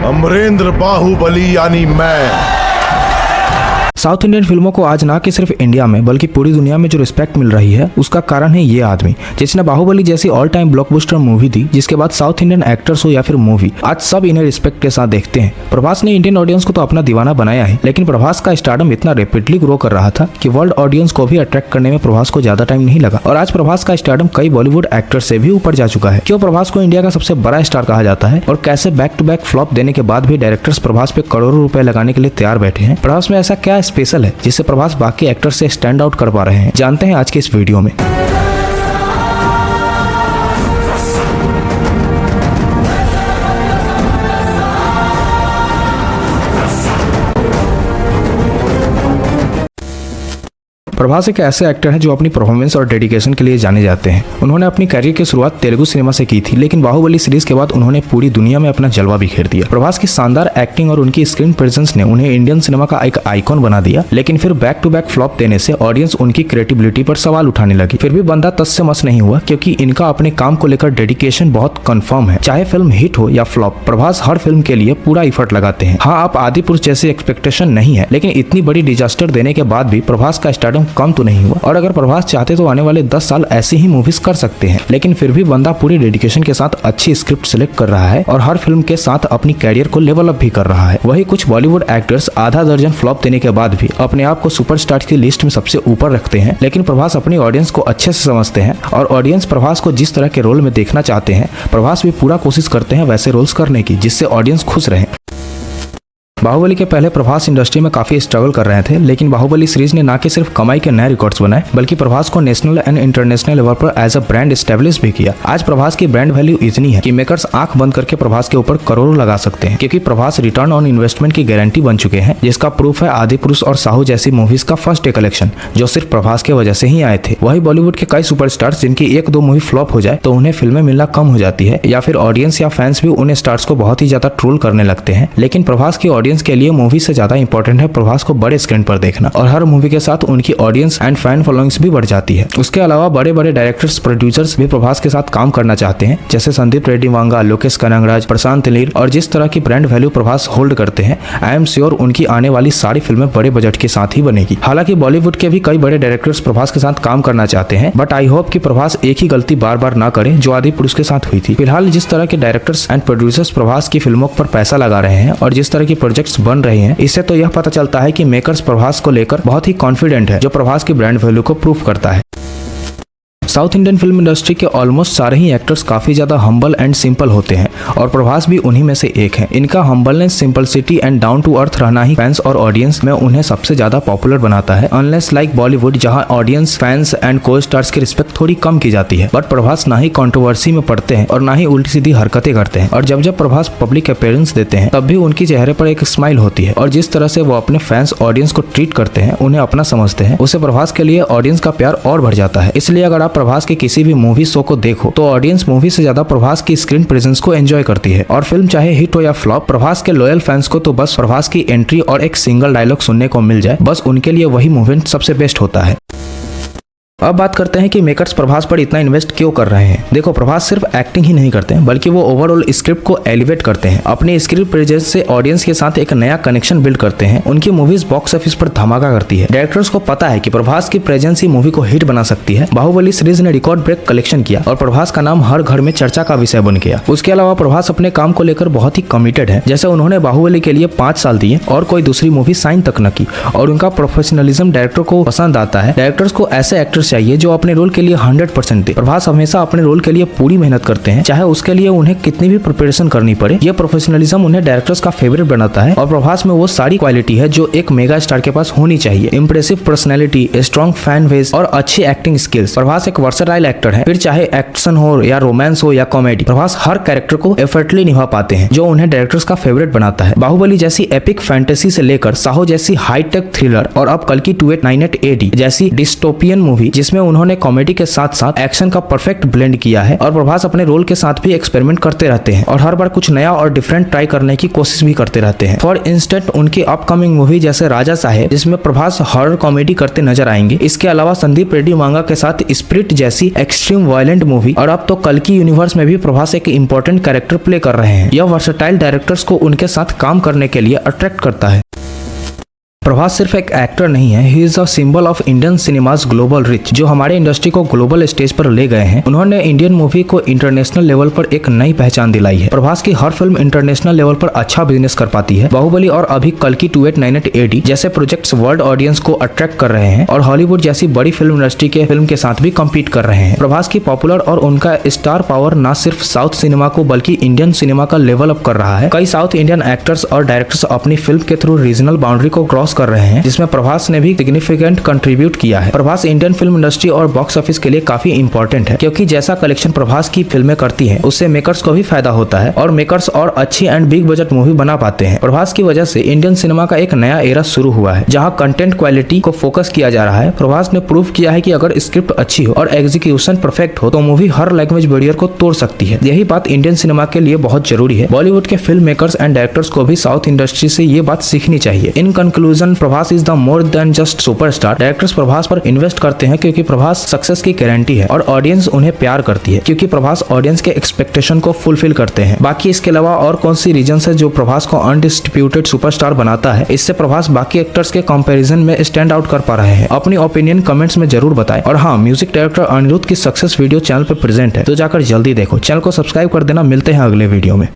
अमरेंद्र बाहुबली यानी मैं। South Indian फिल्मों को आज ना कि सिर्फ इंडिया में बल्कि पूरी दुनिया में जो रिस्पेक्ट मिल रही है उसका कारण है ये आदमी जिसने बाहुबली जैसी ऑल टाइम ब्लॉकबस्टर मूवी दी, जिसके बाद साउथ इंडियन एक्टर्स हो या फिर मूवी, आज सब इन्हें रिस्पेक्ट के साथ देखते हैं। प्रभास ने इंडियन ऑडियंस को तो अपना दीवाना बनाया है, लेकिन प्रभास का स्टारडम इतना रैपिडली ग्रो कर रहा था कि वर्ल्ड ऑडियंस को भी अट्रैक्ट करने में प्रभास को ज्यादा टाइम नहीं लगा और आज प्रभास का स्टारडम कई बॉलीवुड एक्टर से भी ऊपर जा चुका है। क्यों प्रभास को इंडिया का सबसे बड़ा स्टार कहा जाता है और कैसे बैक टू बैक फ्लॉप देने के बाद भी डायरेक्टर्स प्रभास पे करोड़ों रुपए लगाने के लिए तैयार बैठे हैं। प्रभास में ऐसा क्या स्पेशल है जिससे प्रभास बाकी एक्टर से स्टैंड आउट कर पा रहे हैं, जानते हैं आज के इस वीडियो में। प्रभास एक ऐसे एक्टर हैं जो अपनी परफॉर्मेंस और डेडिकेशन के लिए जाने जाते हैं। उन्होंने अपनी करियर की शुरुआत तेलुगु सिनेमा से की थी, लेकिन बाहुबली सीरीज के बाद उन्होंने पूरी दुनिया में अपना जलवा बिखेर दिया। प्रभास की शानदार एक्टिंग और उनकी स्क्रीन प्रेजेंस ने उन्हें इंडियन सिनेमा का एक आइकॉन बना दिया, लेकिन फिर बैक टू बैक फ्लॉप देने से ऑडियंस उनकी क्रिएटिविटी पर सवाल उठाने लगी। फिर भी बंदा तस से मस नहीं हुआ, क्योंकि इनका अपने काम को लेकर डेडिकेशन बहुत कंफर्म है। चाहे फिल्म हिट हो या फ्लॉप, प्रभास हर फिल्म के लिए पूरा इफर्ट लगाते हैं। हाँ, आप आदि पुरुष जैसी एक्सपेक्टेशन नहीं है, लेकिन इतनी बड़ी डिजास्टर देने के बाद भी प्रभास का स्टारडम कम तो नहीं हुआ। और अगर प्रभास चाहते तो आने वाले 10 साल ऐसे ही मूवीज कर सकते हैं, लेकिन फिर भी बंदा पूरी डेडिकेशन के साथ अच्छी स्क्रिप्ट सिलेक्ट कर रहा है और हर फिल्म के साथ अपनी कैरियर को लेवल अप भी कर रहा है। वही कुछ बॉलीवुड एक्टर्स आधा दर्जन फ्लॉप देने के बाद भी अपने आप को सुपरस्टार की लिस्ट में सबसे ऊपर रखते हैं, लेकिन प्रभास अपनी ऑडियंस को अच्छे से समझते हैं और ऑडियंस प्रभास को जिस तरह के रोल में देखना चाहते हैं, प्रभास भी पूरा कोशिश करते हैं वैसे रोल्स करने की जिससे ऑडियंस खुश रहे। बाहुबली के पहले प्रभास इंडस्ट्री में काफी स्ट्रगल कर रहे थे, लेकिन बाहुबली सीरीज ने ना कि सिर्फ कमाई के नए रिकॉर्ड्स बनाए, बल्कि प्रभास को नेशनल एंड इंटरनेशनल लेवल पर एज अ ब्रांड एस्टेब्लिश भी किया। आज प्रभास की ब्रांड वैल्यू इतनी है कि मेकर्स आंख बंद करके प्रभास के ऊपर करोड़ों लगा सकते हैं, क्योंकि प्रभास रिटर्न ऑन इन्वेस्टमेंट की गारंटी बन चुके हैं, जिसका प्रूफ है आदि पुरुष और साहू जैसी मूवीज का फर्स्ट डे कलेक्शन, जो सिर्फ प्रभास की वजह से ही आए थे। वही बॉलीवुड के कई सुपरस्टार्स जिनकी एक दो मूवी फ्लॉप हो जाए तो उन्हें फिल्में मिलना कम हो जाती है, या फिर ऑडियंस या फैंस भी उन्हें स्टार्स को बहुत ही ज्यादा ट्रोल करने लगते हैं। लेकिन प्रभास की ऑडियंस के लिए मूवी से ज्यादा इंपॉर्टेंट है प्रभास को बड़े स्क्रीन पर देखना, और हर मूवी के साथ उनकी ऑडियंस एंड फैन फॉलोइंग्स भी बढ़ जाती है। उसके अलावा बड़े बड़े डायरेक्टर्स, प्रोड्यूसर्स भी प्रभास के साथ काम करना चाहते हैं, जैसे संदीप रेड्डी वांगा, लोकेश कनगराज, प्रशांत नील, और जिस तरह की ब्रांड वैल्यू प्रभास होल्ड करते हैं, आई एम श्योर उनकी आने वाली सारी फिल्में बड़े बजट के साथ ही बनेगी। हालांकि बॉलीवुड के भी कई बड़े डायरेक्टर्स प्रभास के साथ काम करना चाहते हैं, बट आई होप कि प्रभास एक ही गलती बार बार ना करे जो आदि पुरुष के साथ हुई थी। फिलहाल जिस तरह के डायरेक्टर्स एंड प्रोड्यूसर्स प्रभास की फिल्मों पर पैसा लगा रहे हैं और जिस तरह की प्रोजेक्ट्स बन रहे हैं, इससे तो यह पता चलता है कि मेकर्स प्रभास को लेकर बहुत ही कॉन्फिडेंट है, जो प्रभास की ब्रांड वैल्यू को प्रूव करता है। साउथ इंडियन फिल्म इंडस्ट्री के ऑलमोस्ट सारे ही एक्टर्स काफी ज्यादा हम्बल एंड सिंपल होते हैं और प्रभास भी उन्हीं में से एक है। इनका humbleness, simplicity and down to earth रहना ही फैंस और ऑडियंस में उन्हें सबसे ज्यादा पॉपुलर बनाता है। अनलेस लाइक बॉलीवुड, जहां ऑडियंस, फैंस एंड को स्टार्स की रिस्पेक्ट थोड़ी कम की जाती है, बट प्रभास ना ही कंट्रोवर्सी में पड़ते हैं और ना ही उल्टी सीधी हरकतें करते हैं। और जब प्रभास पब्लिक अपीयरेंस देते हैं तब भी उनकी चेहरे पर एक स्माइल होती है, और जिस तरह से वो अपने फैंस, ऑडियंस को ट्रीट करते हैं, उन्हें अपना समझते हैं, उससे प्रभास के लिए ऑडियंस का प्यार और बढ़ जाता है। इसलिए अगर आप प्रभास के किसी भी मूवी शो को देखो तो ऑडियंस मूवी से ज्यादा प्रभास की स्क्रीन प्रेजेंस को एंजॉय करती है, और फिल्म चाहे हिट हो या फ्लॉप, प्रभास के लॉयल फैंस को तो बस प्रभास की एंट्री और एक सिंगल डायलॉग सुनने को मिल जाए, बस उनके लिए वही मूवमेंट सबसे बेस्ट होता है। अब बात करते हैं कि मेकर्स प्रभास पर इतना इन्वेस्ट क्यों कर रहे हैं। देखो, प्रभास सिर्फ एक्टिंग ही नहीं करते हैं, बल्कि वो ओवरऑल स्क्रिप्ट को एलिवेट करते हैं। अपने स्क्रिप्ट प्रेजेंस से ऑडियंस के साथ एक नया कनेक्शन बिल्ड करते हैं। उनकी मूवीज बॉक्स ऑफिस पर धमाका करती है। डायरेक्टर्स को पता है कि प्रभास की प्रेजेंस ही मूवी को हिट बना सकती है। बाहुबली सीरीज ने रिकॉर्ड ब्रेक कलेक्शन किया और प्रभास का नाम हर घर में चर्चा का विषय बन गया। उसके अलावा प्रभास अपने काम को लेकर बहुत ही कमिटेड है। जैसे उन्होंने बाहुबली के लिए 5 साल दिए और कोई दूसरी मूवी साइन तक न की, और उनका प्रोफेशनलिज्म डायरेक्टर को पसंद आता है। डायरेक्टर्स को ऐसे एक्टर्स चाहिए जो अपने रोल के लिए 100% दे। प्रभास हमेशा अपने रोल के लिए पूरी मेहनत करते हैं, चाहे उसके लिए उन्हें कितनी भी प्रिपरेशन करनी पड़े। यह प्रोफेशनलिज्म उन्हें डायरेक्टर्स का फेवरेट बनाता है, और प्रभास में वो सारी क्वालिटी है जो एक मेगा स्टार के पास होनी चाहिए। Impressive personality, strong fan base और अच्छी एक्टिंग स्किल्स। प्रभास एक वर्सेटाइल एक्टर है, फिर चाहे एक्शन हो या रोमांस हो या कॉमेडी, प्रभास हर कैरेक्टर को एफर्टली निभा पाते हैं, जो उन्हें डायरेक्टर्स का फेवरेट बनाता है। बाहुबली जैसी एपिक फैंटेसी से लेकर साहो जैसी हाईटेक थ्रिलर, और अब कल की 2898 AD जैसी डिस्टोपियन मूवी जिसमें उन्होंने कॉमेडी के साथ साथ एक्शन का परफेक्ट ब्लेंड किया है। और प्रभास अपने रोल के साथ भी एक्सपेरिमेंट करते रहते हैं और हर बार कुछ नया और डिफरेंट ट्राई करने की कोशिश भी करते रहते हैं। फॉर इंस्टेंट उनकी अपकमिंग मूवी जैसे राजा साहेब, जिसमें प्रभास हॉरर कॉमेडी करते नजर आएंगे। इसके अलावा संदीप रेड्डी मांगा के साथ स्पिरिट जैसी एक्सट्रीम वायलेंट मूवी, और अब तो कल्कि यूनिवर्स में भी प्रभास एक इंपॉर्टेंट कैरेक्टर प्ले कर रहे हैं। यह वर्सेटाइल डायरेक्टर्स को उनके साथ काम करने के लिए अट्रैक्ट करता है। प्रभास सिर्फ एक एक्टर नहीं है, he is a symbol of Indian cinemas global rich, जो हमारे इंडस्ट्री को ग्लोबल स्टेज पर ले गए हैं। उन्होंने इंडियन मूवी को इंटरनेशनल लेवल पर एक नई पहचान दिलाई है। प्रभास की हर फिल्म इंटरनेशनल लेवल पर अच्छा बिजनेस कर पाती है। बाहुबली और अभी कल्कि 2898 AD जैसे प्रोजेक्ट्स वर्ल्ड ऑडियंस को अट्रैक्ट कर रहे हैं और हॉलीवुड जैसी बड़ी फिल्म इंडस्ट्री के फिल्म के साथ भी कम्पीट कर रहे हैं। प्रभास की पॉपुलर और उनका स्टार पावर न सिर्फ साउथ सिनेमा को बल्कि इंडियन सिनेमा का लेवल अप कर रहा है। कई साउथ इंडियन एक्टर्स और डायरेक्टर्स अपनी फिल्म के थ्रू रीजनल बाउंड्री को क्रॉस कर रहे हैं, जिसमें प्रभास ने भी सिग्निफिकेंट कंट्रीब्यूट किया है। प्रभास इंडियन फिल्म इंडस्ट्री और बॉक्स ऑफिस के लिए काफी इंपॉर्टेंट है, क्योंकि जैसा कलेक्शन प्रभास की फिल्में करती हैं, उससे मेकर्स को भी फायदा होता है और मेकर्स और अच्छी एंड बिग बजट मूवी बना पाते हैं। प्रभास की वजह से इंडियन सिनेमा का एक नया एरा शुरू हुआ है, जहां कंटेंट क्वालिटी को फोकस किया जा रहा है। प्रभास ने प्रूव किया है कि अगर स्क्रिप्ट अच्छी हो और एग्जीक्यूशन परफेक्ट हो तो मूवी हर लैंग्वेज बैरियर को तोड़ सकती है। यही बात इंडियन सिनेमा के लिए बहुत जरूरी है। बॉलीवुड के फिल्म मेकर्स एंड डायरेक्टर्स को भी साउथ इंडस्ट्री से ये बात सीखनी चाहिए। In conclusion, Prabhas is the more than just superstar. Directors Prabhas पर इन्वेस्ट करते हैं क्योंकि प्रभास सक्सेस की गारंटी है और ऑडियंस उन्हें प्यार करती है क्योंकि प्रभास ऑडियंस के एक्सपेक्टेशन को फुलफिल करते हैं। बाकी इसके अलावा और कौन सी रीजन है जो प्रभास को अनडिस्प्यूटेड सुपरस्टार बनाता है, इससे प्रभास बाकी एक्टर्स के कंपैरिजन में स्टैंड आउट कर पा रहे हैं। अपनी ओपिनियन कमेंट्स में जरूर बताएं। और हाँ, म्यूजिक डायरेक्टर अनिरुद्ध की सक्सेस वीडियो चैनल पर प्रेजेंट है, तो जाकर जल्दी देखो। चैनल को सब्सक्राइब कर देना। मिलते हैं अगले वीडियो में।